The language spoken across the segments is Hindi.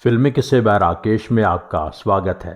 फिल्मी किस्से बाय राकेश में आपका स्वागत है।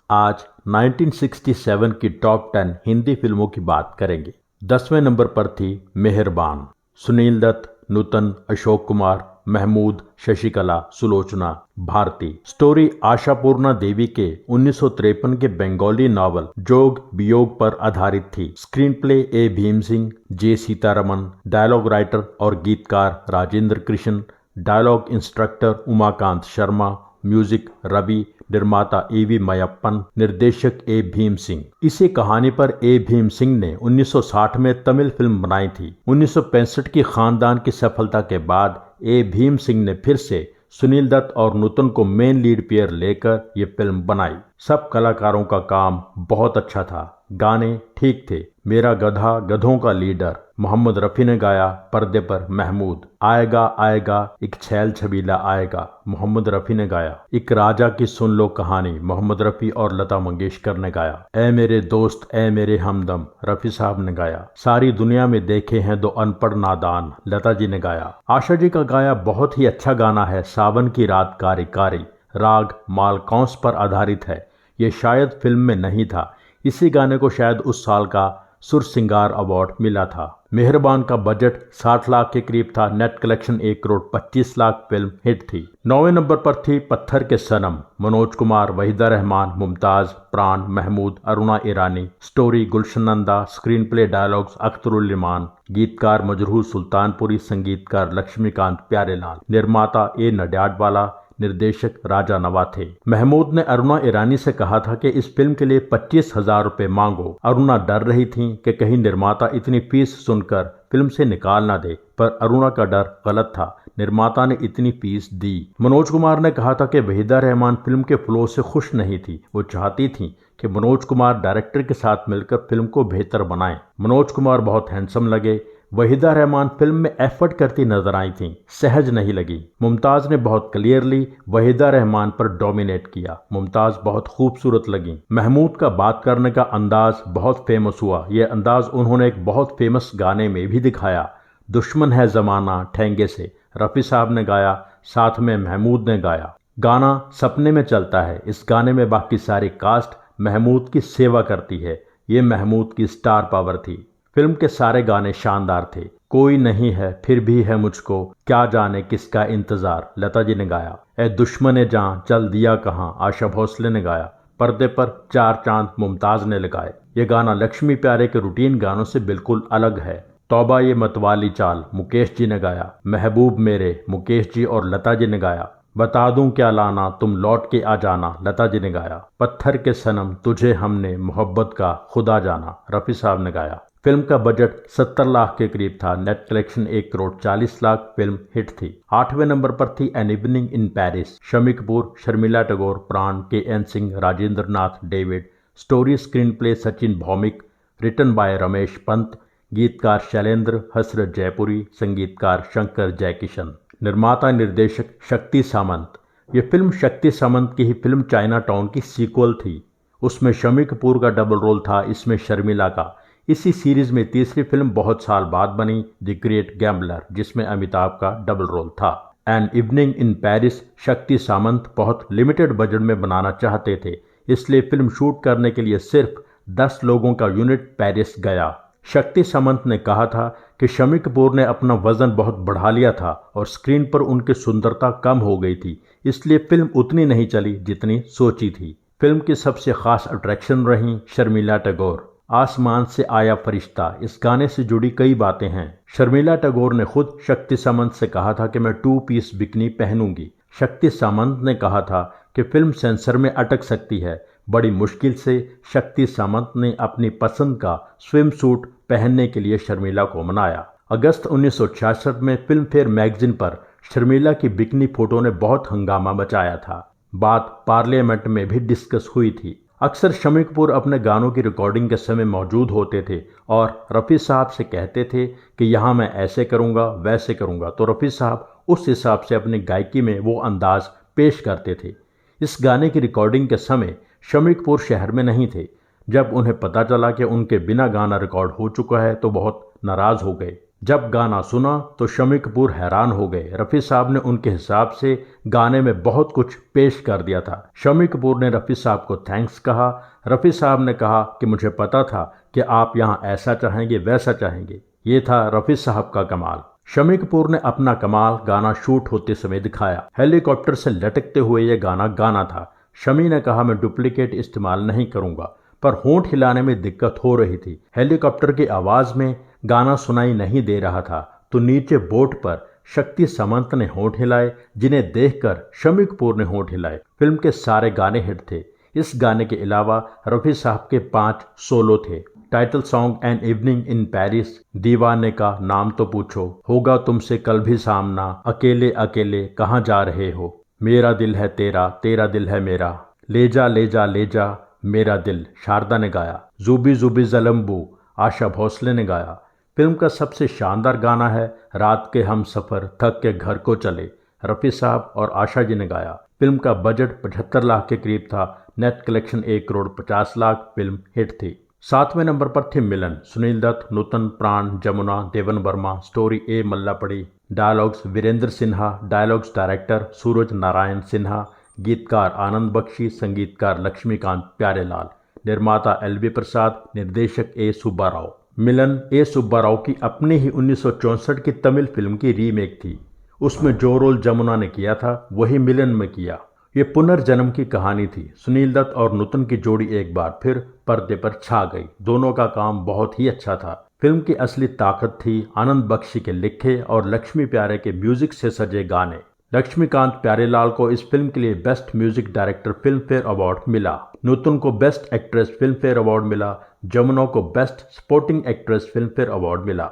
आज 1967 की टॉप 10 हिंदी फिल्मों की बात करेंगे। 10वें नंबर पर थी मेहरबान। सुनील दत्त, नूतन, अशोक कुमार, महमूद, शशिकला, सुलोचना, भारती। स्टोरी आशापूर्णा देवी के 1953 के बंगाली नॉवल जोग वियोग पर आधारित थी। Screenplay A Bhim Singh, J Sitaraman, dialogue writer और गीतकार Rajendra Krishan, dialogue instructor Umakant Sharma, music Ravi, निर्माता ए.वी. मयप्पन, निर्देशक ए भीम सिंह। इसी कहानी पर ए भीम सिंह ने 1960 में तमिल फिल्म बनाई थी। 1965 की खानदान की सफलता के बाद ए भीम सिंह ने फिर से सुनील दत्त और नूतन को मेन लीड पेयर लेकर ये फिल्म बनाई। सब कलाकारों का काम बहुत अच्छा था, गाने ठीक थे। मेरा गधा गधों का लीडर मोहम्मद रफ़ी ने गाया, पर्दे पर महमूद। आएगा आएगा एक छैल छबीला आएगा, मोहम्मद रफ़ी ने गाया। एक राजा की सुन लो कहानी, मोहम्मद रफ़ी और लता मंगेशकर ने गाया। ए मेरे दोस्त ए मेरे हमदम, रफ़ी साहब ने गाया। सारी दुनिया में देखे हैं दो अनपढ़ नादान, लता जी ने गाया। आशा जी का गाया बहुत ही अच्छा गाना है, सावन की रात कारी कारी। राग मालकौंस पर आधारित है। ये शायद फिल्म में नहीं था। इसी गाने को शायद उस साल का सुर सिंगार अवार्ड मिला था। मेहरबान का बजट 60 लाख के करीब था। Net collection 1 crore 25 lakh. Film hit थी। 9वें नंबर पर थी पत्थर के सनम। Manoj Kumar, Waheeda Rehman, Mumtaz, Pran, Mehmood, Aruna Irani. Story Gulshan Nanda, screenplay dialogues Akhtarul Iman, गीतकार मजरूह सुल्तानपुरी, संगीतकार लक्ष्मीकांत प्यारेलाल, निर्माता ए नडियाडवाला, निर्देशक राजा नवा थे। महमूद ने अरुणा ईरानी से कहा था कि इस फिल्म के लिए 25,000 रुपए मांगो। अरुणा डर रही थी कि कहीं निर्माता इतनी फीस सुनकर फिल्म से निकाल ना दे, पर अरुणा का डर गलत था। निर्माता ने इतनी फीस दी। मनोज कुमार ने कहा था कि वहीदा रहमान फिल्म के फ्लो से खुश नहीं थी। वो चाहती थी कि मनोज कुमार डायरेक्टर के साथ मिलकर फिल्म को बेहतर बनाएं। मनोज कुमार बहुत हैंडसम लगे। वहीदा रहमान फिल्म में एफर्ट करती नजर आई थी, सहज नहीं लगी। मुमताज ने बहुत क्लियरली वहीदा रहमान पर डोमिनेट किया। मुमताज बहुत खूबसूरत लगी। महमूद का बात करने का अंदाज बहुत फेमस हुआ। यह अंदाज उन्होंने एक बहुत फेमस गाने में भी दिखाया, दुश्मन है जमाना ठेंगे से। रफ़ी साहब ने गाया, साथ में महमूद ने गाया। गाना सपने में चलता है। इस गाने में बाकी सारी कास्ट महमूद की सेवा करती है। ये महमूद की स्टार पावर थी। फिल्म के सारे गाने शानदार थे। कोई नहीं है फिर भी है मुझको, क्या जाने किसका इंतजार, लता जी ने गाया। ए दुश्मने जान चल दिया कहाँ, आशा भोसले ने गाया। पर्दे पर चार चांद मुमताज ने लगाए। ये गाना लक्ष्मी प्यारे के रूटीन गानों से बिल्कुल अलग है। तौबा ये मतवाली चाल, मुकेश जी ने गाया। महबूब मेरे, मुकेश जी और लता जी ने गाया। बता दूं क्या लाना तुम लौट के आ जाना, लता जी ने गाया। पत्थर के सनम तुझे हमने मोहब्बत का खुदा जाना, रफ़ी साहब ने गाया। फिल्म का बजट 70 लाख के करीब था। Net collection 1 crore 40 lakh. Film hit थी। 8वें नंबर पर थी an evening in Paris. Shammi Kapoor, Sharmila Tagore, Pran, K N. Singh, Rajendra Nath David. Story screenplay Sachin Bhowmick, written by Ramesh Pant, गीतकार शैलेंद्र, हसरत जयपुरी, संगीतकार शंकर जयकिशन। निर्माता निर्देशक शक्ति सामंत। ये फिल्म शक्ति सामंत की ही फिल्म चाइना टाउन की सीक्वल थी। उसमें शम्मी कपूर का डबल रोल था, इसमें शर्मिला का। इसी सीरीज में तीसरी फिल्म बहुत साल बाद बनी, द ग्रेट गैम्बलर, जिसमें अमिताभ का डबल रोल था। एन इवनिंग इन पेरिस शक्ति सामंत बहुत लिमिटेड बजट में बनाना चाहते थे, इसलिए फिल्म शूट करने के लिए सिर्फ 10 लोगों का यूनिट पेरिस गया। शक्ति सामंत ने कहा था कि शम्मी कपूर ने अपना वजन बहुत बढ़ा लिया था और स्क्रीन पर उनकी सुंदरता कम हो गई थी, इसलिए फिल्म उतनी नहीं चली जितनी सोची थी। फिल्म की सबसे खास अट्रैक्शन रही शर्मिला टैगोर। आसमान से आया फरिश्ता, इस गाने से जुड़ी कई बातें हैं। शर्मिला टैगोर ने खुद शक्ति सामंत से कहा था कि मैं 2 पीस बिकनी पहनूंगी। शक्ति सामंत ने कहा था कि फिल्म सेंसर में अटक सकती है। बड़ी मुश्किल से शक्ति सामंत ने अपनी पसंद का स्विम सूट पहनने के लिए शर्मिला को मनाया। अगस्त 1966 में फिल्म फेयर मैगजीन पर शर्मिला की बिकनी फोटो ने बहुत हंगामा मचाया था। बात पार्लियामेंट में भी डिस्कस हुई थी। अक्सर शम्मी कपूर अपने गानों की रिकॉर्डिंग के समय मौजूद होते थे और रफ़ी साहब से कहते थे कि यहाँ मैं ऐसे करूँगा वैसे करूँगा, तो रफ़ी साहब उस हिसाब से अपनी गायकी में वो अंदाज पेश करते थे। इस गाने की रिकॉर्डिंग के समय शम्मी कपूर शहर में नहीं थे। जब उन्हें पता चला कि उनके बिना गाना रिकॉर्ड हो चुका है तो बहुत नाराज़ हो गए। जब गाना सुना तो शम्मी कपूर हैरान हो गए। रफ़ी साहब ने उनके हिसाब से गाने में बहुत कुछ पेश कर दिया था। शम्मी कपूर ने रफ़ी साहब को थैंक्स कहा। रफ़ी साहब ने कहा कि मुझे पता था कि आप यहाँ ऐसा चाहेंगे वैसा चाहेंगे। ये था रफ़ी साहब का कमाल। शम्मी कपूर ने अपना कमाल गाना शूट होते समय दिखाया। हेलीकॉप्टर से लटकते हुए ये गाना गाना था। शम्मी ने कहा, मैं डुप्लीकेट इस्तेमाल नहीं करूंगा, पर होंठ हिलाने में दिक्कत हो रही थी। हेलीकॉप्टर की आवाज में गाना सुनाई नहीं दे रहा था, तो नीचे बोट पर शक्ति सामंत ने होंठ हिलाए, जिन्हें देखकर शम्मी कपूर ने होंठ हिलाए। फिल्म के सारे गाने हिट थे। इस गाने के अलावा रफ़ी साहब के 5 सोलो थे। Title song N evening in Paris, दीवाने का नाम तो पूछो, होगा तुमसे कल भी सामना, अकेले अकेले कहाँ जा रहे हो, मेरा दिल है तेरा तेरा दिल है मेरा, ले जा ले जा ले जा मेरा दिल, शारदा ने गाया। जूबी जूबी जलम्बू, आशा भोसले ने गाया। फिल्म का सबसे शानदार गाना है रात के हम सफ़र थक के घर को चले, रफ़ी साहब और आशा जी ने गाया। फिल्म का बजट 75 लाख के करीब था। Net collection 1 crore 50 lakh. Film hit थी। 7वें नंबर पर थी मिलन, Sunil Dutt, Nutan Pran, Jamuna, Devan Verma. Story A Mallapadi. Dialogues Virendra Sinha. Dialogues director Suraj Narayan Sinha. गीतकार आनंद बख्शी। संगीतकार लक्ष्मीकांत प्यारेलाल। निर्माता एल.बी. प्रसाद। निर्देशक ए सुब्बा राव। मिलन ए सुब्बा राव की अपनी ही 1964 की तमिल फिल्म की रीमेक थी। उसमें जो रोल जमुना ने किया था वही मिलन में किया। ये पुनर्जन्म की कहानी थी। सुनील दत्त और नूतन की जोड़ी एक बार फिर पर्दे पर छा गई। दोनों का काम बहुत ही अच्छा था। फिल्म की असली ताकत थी आनंद बख्शी के लिखे और लक्ष्मी प्यारे के म्यूजिक से सजे गाने। लक्ष्मीकांत प्यारेलाल को इस फिल्म के लिए best music director film fair award मिला। नूतन को best actress film fair award मिला। जमुना को best supporting actress film fair award मिला।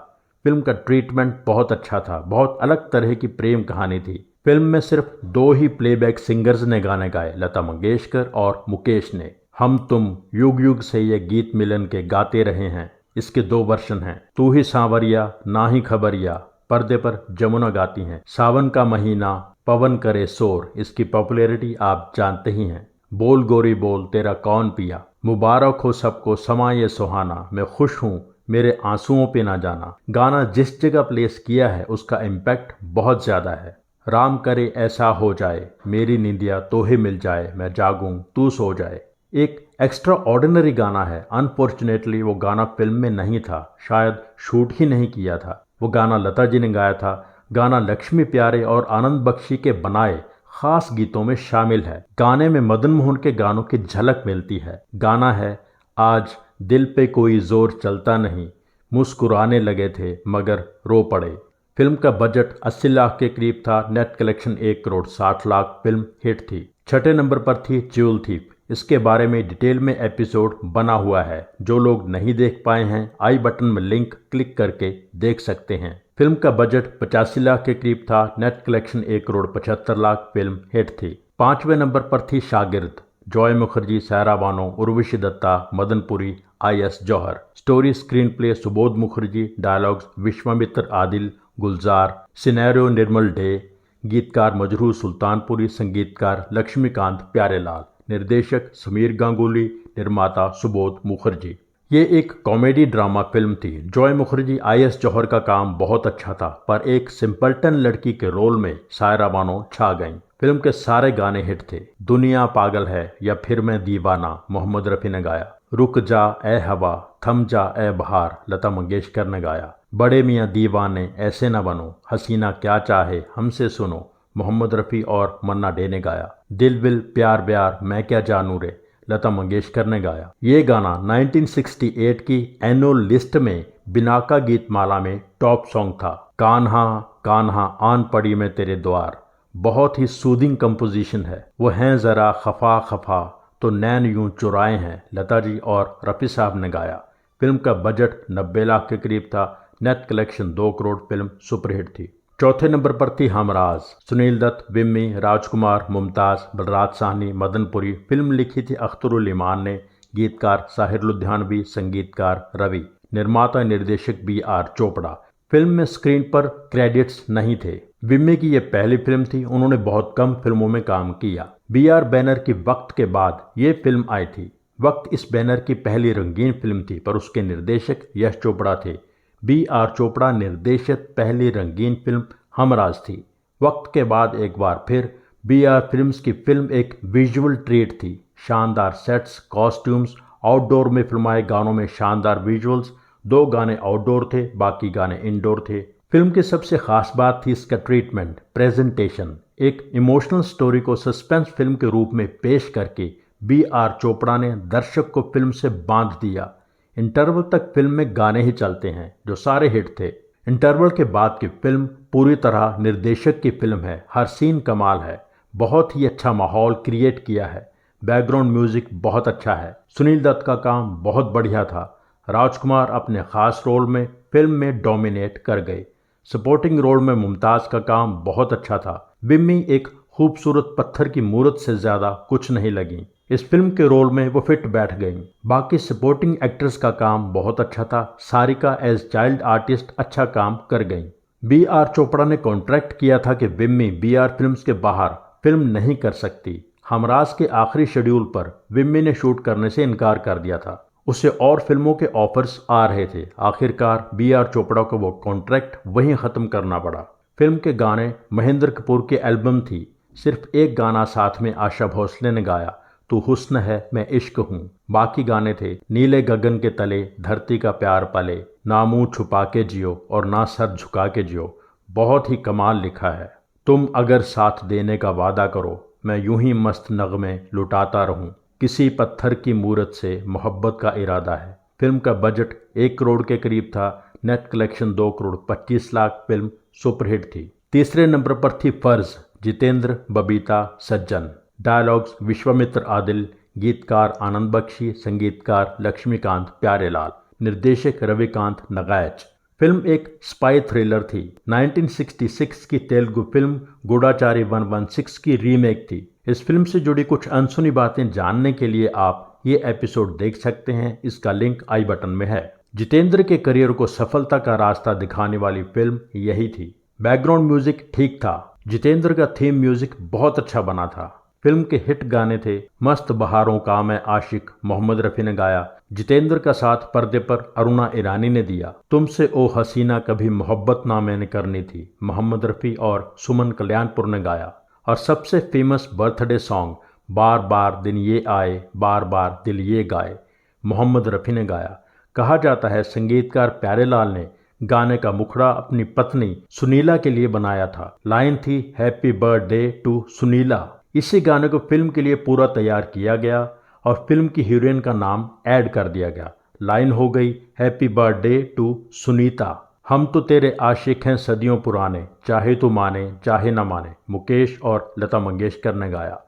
फिल्म का ट्रीटमेंट बहुत अच्छा था। बहुत अलग तरह की प्रेम कहानी थी। फिल्म में सिर्फ 2 ही प्लेबैक सिंगर्स ने गाने गाए, लता मंगेशकर और मुकेश ने। हम तुम युग युग से ये गीत मिलन के गाते रहे हैं। इसके 2 वर्जन हैं। तू ही सांवरिया ना ही खबरिया पर्दे पर जमुना गाती हैं। सावन का महीना पवन करे शोर, इसकी पॉपुलैरिटी आप जानते ही हैं। बोल गोरी बोल तेरा कौन पिया, मुबारक हो सबको समा ये सुहाना, मैं खुश हूँ मेरे आंसुओं पे ना जाना। गाना जिस जगह प्लेस किया है उसका इम्पैक्ट बहुत ज़्यादा है। राम करे ऐसा हो जाए, मेरी निंदिया तोहे मिल जाए, मैं जागूं तू सो जाए। एक एक्स्ट्रा ऑर्डिनरी गाना है। अनफॉर्चुनेटली वो गाना फिल्म में नहीं था, शायद शूट ही नहीं किया था। वो गाना लता जी ने गाया था। गाना लक्ष्मी प्यारे और आनंद बख्शी के बनाए खास गीतों में शामिल है। गाने में मदन मोहन के गानों की झलक मिलती है। गाना है आज दिल पे कोई जोर चलता नहीं, मुस्कुराने लगे थे मगर रो पड़े। फिल्म का बजट 80 लाख के करीब था। Net collection 1 crore 60 lakh. Film hit थी। 6ठे नंबर पर थी ज्यूल थीफ। इसके बारे में डिटेल में एपिसोड बना हुआ है। जो लोग नहीं देख पाए हैं आई बटन में लिंक क्लिक करके देख सकते हैं। फिल्म का बजट 85 लाख के करीब था। Net collection 1 crore 75 lakh. Film hit थी। 5वें नंबर पर थी Shagird, Joy Mukherjee, Saira Banu, Urvashi Dutta, Madanpuri, I S. Johar. Story screenplay Subodh Mukherjee. Dialogues Vishwamitter Adil, Gulzar. Scenario Nirmal Dey. गीतकार मजरूह सुल्तानपुरी। संगीतकार लक्ष्मीकांत प्यारेलाल। निर्देशक समीर गांगुली। निर्माता सुबोध मुखर्जी। ये एक कॉमेडी ड्रामा फिल्म थी। जॉय मुखर्जी आई.एस. जौहर का काम बहुत अच्छा था, पर एक सिंपलटन लड़की के रोल में सायरा बानो छा गईं। फिल्म के सारे गाने हिट थे। दुनिया पागल है या फिर मैं दीवाना मोहम्मद रफ़ी ने गाया। रुक जा ए हवा, थम जा ए बहार लता मंगेशकर ने गाया। बड़े मियाँ दीवाने ऐसे न बनो, हसीना क्या चाहे हमसे सुनो मोहम्मद रफ़ी और मन्ना डे ने गाया। दिल विल प्यार ब्यार मैं क्या जानू रे लता मंगेशकर ने गाया। ये गाना 1968 की एनुअल लिस्ट में बिनाका गीत माला में टॉप सॉन्ग था। कान्हा कान्हा आन पड़ी मैं तेरे द्वार, बहुत ही सूदिंग कंपोजिशन है। वो हैं जरा खफा खफा तो नैन यूं चुराए हैं लता जी और रफ़ी साहब ने गाया। फिल्म का बजट 90 लाख के करीब था। Net collection 2 crore. Film superhit थी। 4थे नंबर पर थी हमराज, सुनील दत्त, विम्मी, राजकुमार, मुमताज, बलराज साहनी, मदनपुरी। फिल्म लिखी थी अख्तरुल ईमान ने। गीतकार साहिर लुधियानवी। संगीतकार रवि। निर्माता निर्देशक बी.आर. चोपड़ा। फिल्म में स्क्रीन पर क्रेडिट्स नहीं थे। विम्मी की यह पहली फिल्म थी। उन्होंने बहुत कम फिल्मों में काम किया। बी.आर. बैनर की वक्त के बाद ये फिल्म आई थी। वक्त इस बैनर की पहली रंगीन फिल्म थी, पर उसके निर्देशक यश चोपड़ा थे। बी आर चोपड़ा निर्देशित पहली रंगीन फिल्म हमराज थी। वक्त के बाद एक बार फिर बी आर फिल्म्स की फिल्म एक विजुअल ट्रीट थी। शानदार सेट्स, कॉस्ट्यूम्स, आउटडोर में फिल्माए गानों में शानदार विजुअल्स। 2 गाने आउटडोर थे, बाकी गाने इंडोर थे। फिल्म की सबसे खास बात थी इसका ट्रीटमेंट, प्रेजेंटेशन। एक इमोशनल स्टोरी को सस्पेंस फिल्म के रूप में पेश करके बी आर चोपड़ा ने दर्शक को फिल्म से बांध दिया। इंटरवल तक फिल्म में गाने ही चलते हैं जो सारे हिट थे। इंटरवल के बाद की फिल्म पूरी तरह निर्देशक की फिल्म है। हर सीन कमाल है, बहुत ही अच्छा माहौल क्रिएट किया है। बैकग्राउंड म्यूजिक बहुत अच्छा है। सुनील दत्त का काम बहुत बढ़िया था। राजकुमार अपने खास रोल में फिल्म में डोमिनेट कर गए। सपोर्टिंग रोल में मुमताज़ का काम बहुत अच्छा था। विम्मी एक खूबसूरत पत्थर की मूर्त से ज़्यादा कुछ नहीं लगी। इस फिल्म के रोल में वो फिट बैठ गईं। बाकी सपोर्टिंग एक्ट्रेस का काम बहुत अच्छा था। सारिका एज चाइल्ड आर्टिस्ट अच्छा काम कर गईं। बी आर चोपड़ा ने कॉन्ट्रैक्ट किया था कि विम्मी बी आर फिल्म्स के बाहर फिल्म नहीं कर सकती। हमराज के आखिरी शेड्यूल पर विम्मी ने शूट करने से इनकार कर दिया था। उसे और फिल्मों के ऑफर्स आ रहे थे। आखिरकार बी आर चोपड़ा को वो कॉन्ट्रैक्ट वहीं ख़त्म करना पड़ा। फिल्म के गाने महेंद्र कपूर की एल्बम थी। सिर्फ एक गाना साथ में आशा भोसले ने गाया, तू हुस्न है मैं इश्क हूँ। बाकी गाने थे नीले गगन के तले, धरती का प्यार पले, ना मुँह छुपा के जियो और ना सर झुका के जियो। बहुत ही कमाल लिखा है। तुम अगर साथ देने का वादा करो, मैं यूं ही मस्त नगमे लुटाता रहूं। किसी पत्थर की मूरत से मोहब्बत का इरादा है। फिल्म का बजट 1 करोड़ के करीब था। Net collection 2 crore 25 lakh. Film superhit थी। तीसरे नंबर पर थी फर्ज, जितेंद्र, बबीता, सज्जन। डायलॉग्स विश्वामित्र आदिल, गीतकार आनंद बख्शी, संगीतकार लक्ष्मीकांत प्यारेलाल, निर्देशक रविकांत नगायच। फिल्म एक स्पाई थ्रिलर थी। 1966 की तेलुगु फिल्म गूढ़ाचारी 116 की रीमेक थी। इस फिल्म से जुड़ी कुछ अनसुनी बातें जानने के लिए आप ये एपिसोड देख सकते हैं। इसका लिंक आई बटन में है। जितेंद्र के करियर को सफलता का रास्ता दिखाने वाली फिल्म यही थी। बैकग्राउंड म्यूजिक ठीक था। जितेंद्र का थीम म्यूजिक बहुत अच्छा बना था। फिल्म के हिट गाने थे मस्त बहारों का मैं आशिक, मोहम्मद रफ़ी ने गाया। जितेंद्र का साथ पर्दे पर अरुणा ईरानी ने दिया। तुमसे ओ हसीना कभी मोहब्बत ना मैंने करनी थी, मोहम्मद रफ़ी और सुमन कल्याणपुर ने गाया। और सबसे फेमस बर्थडे सॉन्ग बार बार दिन ये आए, बार बार दिल ये गाए, मोहम्मद रफ़ी ने गाया। कहा जाता है संगीतकार प्यारेलाल ने गाने का मुखड़ा अपनी पत्नी सुनीला के लिए बनाया था। लाइन थी हैप्पी बर्थडे टू सुनीला। इसी गाने को फिल्म के लिए पूरा तैयार किया गया और फिल्म की हीरोइन का नाम ऐड कर दिया गया। लाइन हो गई हैप्पी बर्थडे टू सुनीता। हम तो तेरे आशिक हैं सदियों पुराने, चाहे तू माने चाहे न माने, मुकेश और लता मंगेशकर ने गाया।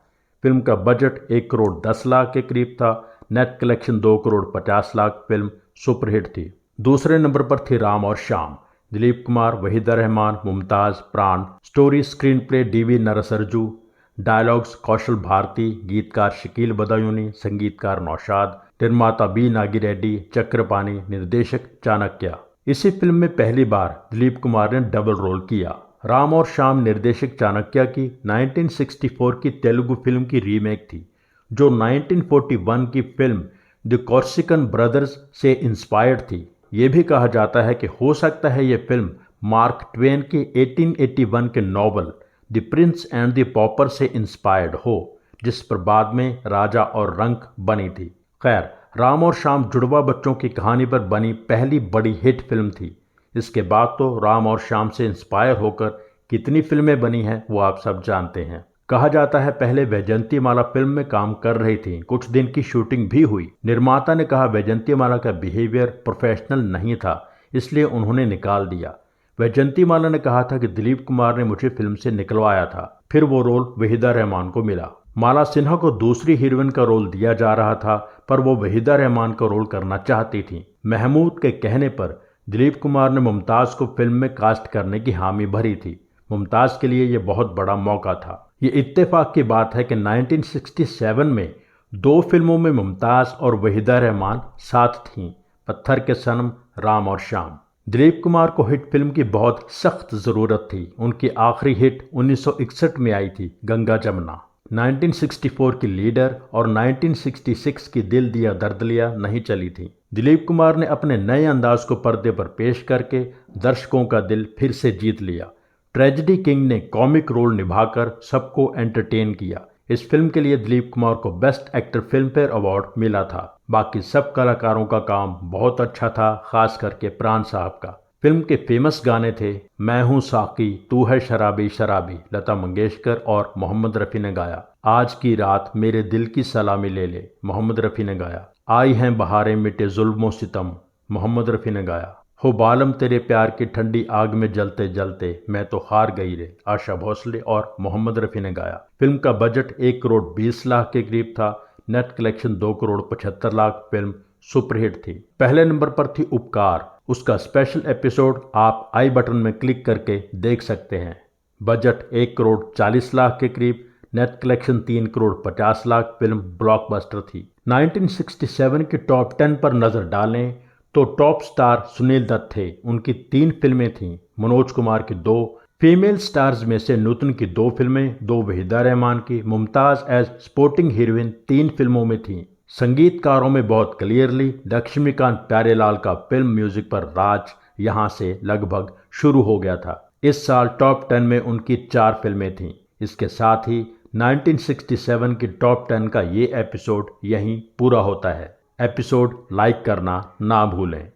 फिल्म का बजट 1 करोड़ 10 लाख के करीब था। Net collection 2 crore 50 lakh. Film superhit थी। दूसरे नंबर पर थी राम और Shyam. Dilip Kumar, Waheeda Rehman, Mumtaz, Pran. Story screenplay D V Narasaraju. Dialogues Kaushal Bharati, गीतकार शकील बदायूनी, संगीतकार नौशाद, निर्माता बी नागी रेड्डी, चक्रपाणी, निर्देशक चाणक्य। इसी फिल्म में पहली बार दिलीप कुमार ने डबल रोल किया। राम और श्याम निर्देशक चाणक्य की 1964 की तेलुगु फिल्म की रीमेक थी, जो 1941 की फिल्म द कॉर्सिकन ब्रदर्स से इंस्पायर्ड थी। ये भी कहा जाता है कि हो सकता है ये फिल्म मार्क ट्वेन के 1881 के novel The Prince and the Pauper से इंस्पायर्ड हो, जिस पर बाद में राजा और रंक बनी थी। खैर, राम और श्याम जुड़वा बच्चों की कहानी पर बनी पहली बड़ी हिट फिल्म थी। इसके बाद तो राम और श्याम से इंस्पायर होकर कितनी फिल्में बनी हैं वो आप सब जानते हैं। कहा जाता है पहले वैजयंती माला फिल्म में काम कर रही थी। कुछ दिन की शूटिंग भी हुई। निर्माता ने कहा वैजयंती माला का बिहेवियर प्रोफेशनल नहीं था, इसलिए उन्होंने निकाल दिया। वैजयंती माला ने कहा था कि दिलीप कुमार ने मुझे फिल्म से निकलवाया था। फिर वो रोल वहीदा रहमान को मिला। माला सिन्हा को दूसरी हीरोइन का रोल दिया जा रहा था, पर वो वहीदा रहमान का रोल करना चाहती थी। महमूद के कहने पर दिलीप कुमार ने मुमताज़ को फिल्म में कास्ट करने की हामी भरी थी। मुमताज़ के लिए ये बहुत बड़ा मौका था। ये इत्तेफाक की बात है कि 1967 में 2 फिल्मों में मुमताज़ और वहीदा रहमान साथ थीं, पत्थर के सनम, राम और श्याम। दिलीप कुमार को हिट फिल्म की बहुत सख्त ज़रूरत थी। उनकी आखिरी हिट 1961 में आई थी, गंगा जमुना। 1964 की लीडर और 1966 की दिल दिया दर्द लिया नहीं चली थी। दिलीप कुमार ने अपने नए अंदाज को पर्दे पर पेश करके दर्शकों का दिल फिर से जीत लिया। ट्रेजेडी किंग ने कॉमिक रोल निभाकर सबको एंटरटेन किया। इस फिल्म के लिए दिलीप कुमार को best actor film fair award मिला था। बाकी सब कलाकारों का काम बहुत अच्छा था, खास करके प्राण साहब का। फिल्म के फेमस गाने थे मैं हूं साकी तू है शराबी शराबी, लता मंगेशकर और मोहम्मद रफ़ी ने गाया। आज की रात मेरे दिल की सलामी ले ले, मोहम्मद रफ़ी ने गाया। आई हैं बहारें मिटे जुल्मों सितम, मोहम्मद रफ़ी ने गाया। हो बालम तेरे प्यार की ठंडी आग में जलते जलते मैं तो हार गई रे, आशा भोसले और मोहम्मद रफ़ी ने गाया। फिल्म का बजट 1 करोड़ 20 लाख के करीब था। Net collection 2 crore 75 lakh. Film superhit थी। पहले नंबर पर थी उपकार। उसका स्पेशल एपिसोड आप आई बटन में क्लिक करके देख सकते हैं। बजट 1 करोड़ 40 लाख के करीब। Net collection 3 crore 50 lakh. Film blockbuster थी। 1967 की टॉप 10 पर नजर डालें तो टॉप स्टार सुनील दत्त थे। उनकी 3 फिल्में थीं। मनोज कुमार की 2, फीमेल स्टार्स में से नूतन की 2 फिल्में, 2 वहीदा रहमान की, मुमताज एज स्पोर्टिंग हीरोइन 3 फिल्मों में थीं। संगीतकारों में बहुत क्लियरली लक्ष्मीकांत प्यारेलाल का फिल्म म्यूजिक पर राज यहां से लगभग शुरू हो गया था। इस साल टॉप 10 में उनकी 4 फिल्में थीं। इसके साथ ही 1967 की टॉप 10 का ये एपिसोड यहीं पूरा होता है। एपिसोड लाइक करना ना भूलें।